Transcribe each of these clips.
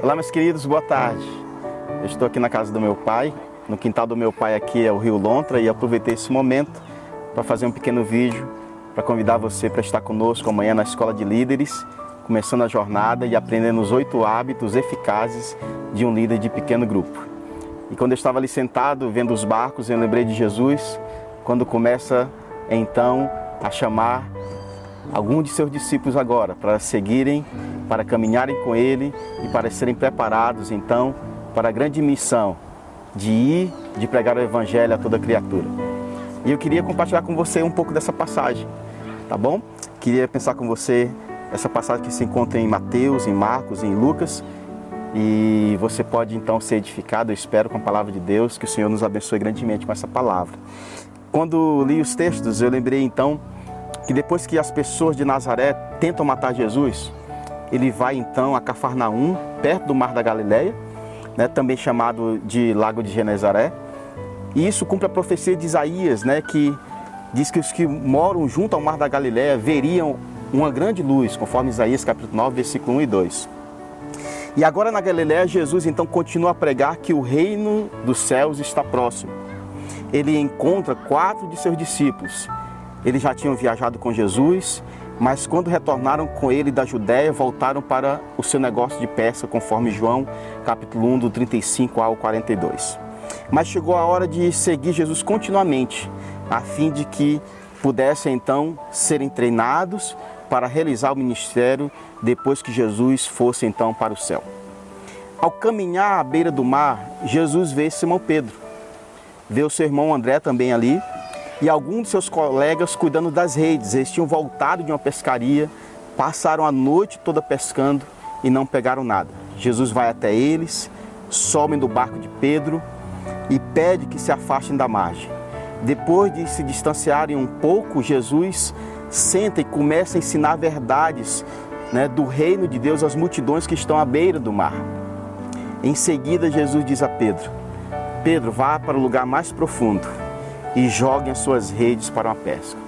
Olá, meus queridos, boa tarde. Eu estou aqui na casa do meu pai, no quintal do meu pai aqui é o Rio Lontra, e aproveitei esse momento para fazer um pequeno vídeo para convidar você para estar conosco amanhã na Escola de Líderes, começando a jornada e aprendendo os 8 hábitos eficazes de um líder de pequeno grupo. E quando eu estava ali sentado vendo os barcos, eu lembrei de Jesus, quando começa então a chamar alguns de seus discípulos agora para seguirem, para caminharem com Ele e para serem preparados então para a grande missão de ir, de pregar o Evangelho a toda criatura. E eu queria compartilhar com você um pouco dessa passagem, tá bom? Queria pensar com você essa passagem que se encontra em Mateus, em Marcos, em Lucas, e você pode então ser edificado, eu espero, com a palavra de Deus, que o Senhor nos abençoe grandemente com essa palavra. Quando li os textos, eu lembrei então que depois que as pessoas de Nazaré tentam matar Jesus, ele vai então a Cafarnaum, perto do Mar da Galileia, né, também chamado de Lago de Genezaré. E isso cumpre a profecia de Isaías, né, que diz que os que moram junto ao Mar da Galileia veriam uma grande luz, conforme Isaías capítulo 9, versículo 1 e 2. E agora na Galileia, Jesus então continua a pregar que o reino dos céus está próximo. Ele encontra 4 de seus discípulos. Eles já tinham viajado com Jesus, mas quando retornaram com ele da Judéia, voltaram para o seu negócio de pesca, conforme João, capítulo 1, do 35 ao 42. Mas chegou a hora de seguir Jesus continuamente, a fim de que pudessem então serem treinados para realizar o ministério depois que Jesus fosse então para o céu. Ao caminhar à beira do mar, Jesus vê Simão Pedro, vê o seu irmão André também ali, e alguns de seus colegas cuidando das redes. Eles tinham voltado de uma pescaria, passaram a noite toda pescando e não pegaram nada. Jesus vai até eles, sobem do barco de Pedro e pede que se afastem da margem. Depois de se distanciarem um pouco, Jesus senta e começa a ensinar verdades, né, do reino de Deus às multidões que estão à beira do mar. Em seguida, Jesus diz a Pedro: Pedro, vá para o lugar mais profundo e joguem as suas redes para uma pesca.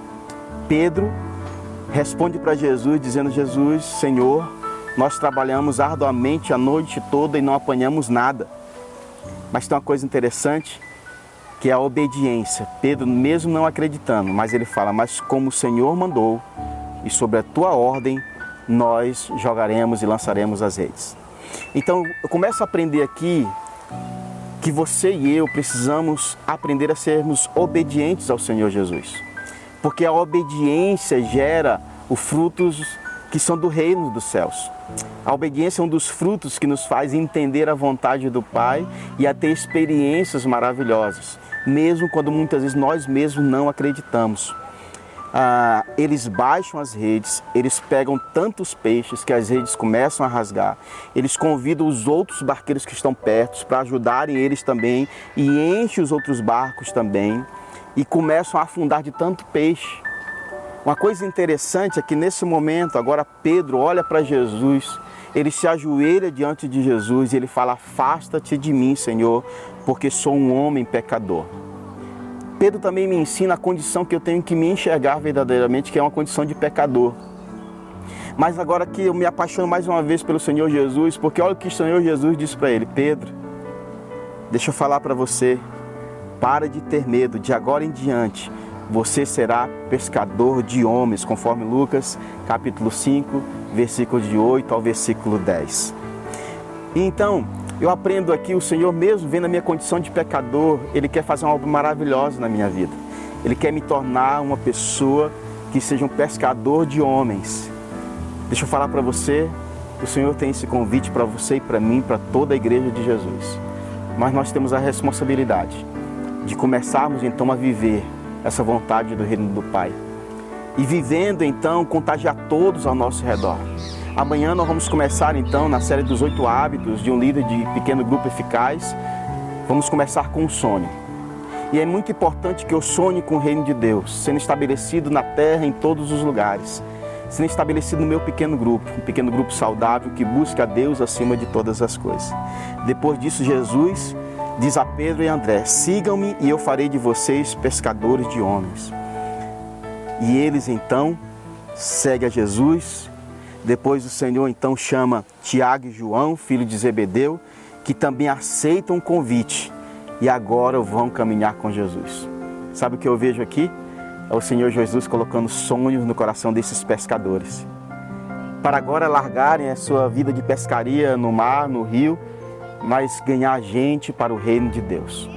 Pedro responde para Jesus, dizendo: Jesus, Senhor, nós trabalhamos arduamente a noite toda e não apanhamos nada. Mas tem uma coisa interessante, que é a obediência. Pedro, mesmo não acreditando, mas ele fala: mas como o Senhor mandou e sobre a tua ordem, nós jogaremos e lançaremos as redes. Então, eu começo a aprender aqui que você e eu precisamos aprender a sermos obedientes ao Senhor Jesus. Porque a obediência gera os frutos que são do reino dos céus. A obediência é um dos frutos que nos faz entender a vontade do Pai e a ter experiências maravilhosas, mesmo quando muitas vezes nós mesmos não acreditamos. Eles baixam as redes, eles pegam tantos peixes que as redes começam a rasgar. Eles convidam os outros barqueiros que estão perto para ajudarem eles também e enchem os outros barcos também e começam a afundar de tanto peixe. Uma coisa interessante é que nesse momento, agora Pedro olha para Jesus, ele se ajoelha diante de Jesus e ele fala: afasta-te de mim, Senhor, porque sou um homem pecador. Pedro também me ensina a condição que eu tenho que me enxergar verdadeiramente, que é uma condição de pecador. Mas agora que eu me apaixono mais uma vez pelo Senhor Jesus, porque olha o que o Senhor Jesus disse para ele: Pedro, deixa eu falar para você, para de ter medo, de agora em diante você será pescador de homens, conforme Lucas capítulo 5, versículo de 8 ao versículo 10. E então, eu aprendo aqui, o Senhor mesmo vendo a minha condição de pecador, Ele quer fazer uma obra maravilhosa na minha vida. Ele quer me tornar uma pessoa que seja um pescador de homens. Deixa eu falar para você, o Senhor tem esse convite para você e para mim, para toda a igreja de Jesus. Mas nós temos a responsabilidade de começarmos então a viver essa vontade do reino do Pai. E vivendo então, contagiar todos ao nosso redor. Amanhã nós vamos começar então na série dos 8 hábitos de um líder de pequeno grupo eficaz. Vamos começar com um sonho. E é muito importante que eu sonhe com o reino de Deus, sendo estabelecido na terra em todos os lugares. Sendo estabelecido no meu pequeno grupo, um pequeno grupo saudável que busca a Deus acima de todas as coisas. Depois disso, Jesus diz a Pedro e André: sigam-me e eu farei de vocês pescadores de homens. E eles então seguem a Jesus, Depois o Senhor então chama Tiago e João, filho de Zebedeu, que também aceitam o convite e agora vão caminhar com Jesus. Sabe o que eu vejo aqui? É o Senhor Jesus colocando sonhos no coração desses pescadores. Para agora largarem a sua vida de pescaria no mar, no rio, mas ganhar gente para o reino de Deus.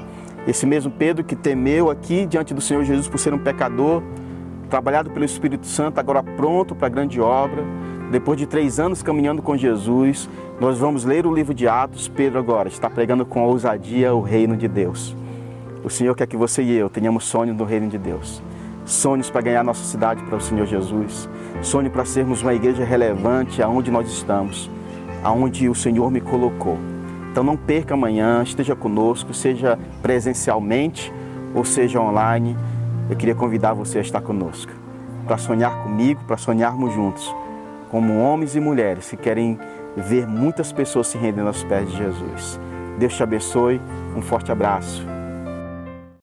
Esse mesmo Pedro que temeu aqui diante do Senhor Jesus por ser um pecador, trabalhado pelo Espírito Santo, agora pronto para a grande obra. Depois de 3 anos caminhando com Jesus, nós vamos ler o livro de Atos. Pedro agora está pregando com ousadia o reino de Deus. O Senhor quer que você e eu tenhamos sonhos no reino de Deus. Sonhos para ganhar nossa cidade para o Senhor Jesus. Sonho para sermos uma igreja relevante aonde nós estamos, aonde o Senhor me colocou. Então não perca amanhã, esteja conosco, seja presencialmente ou seja online. Eu queria convidar você a estar conosco, para sonhar comigo, para sonharmos juntos, como homens e mulheres que querem ver muitas pessoas se rendendo aos pés de Jesus. Deus te abençoe, um forte abraço.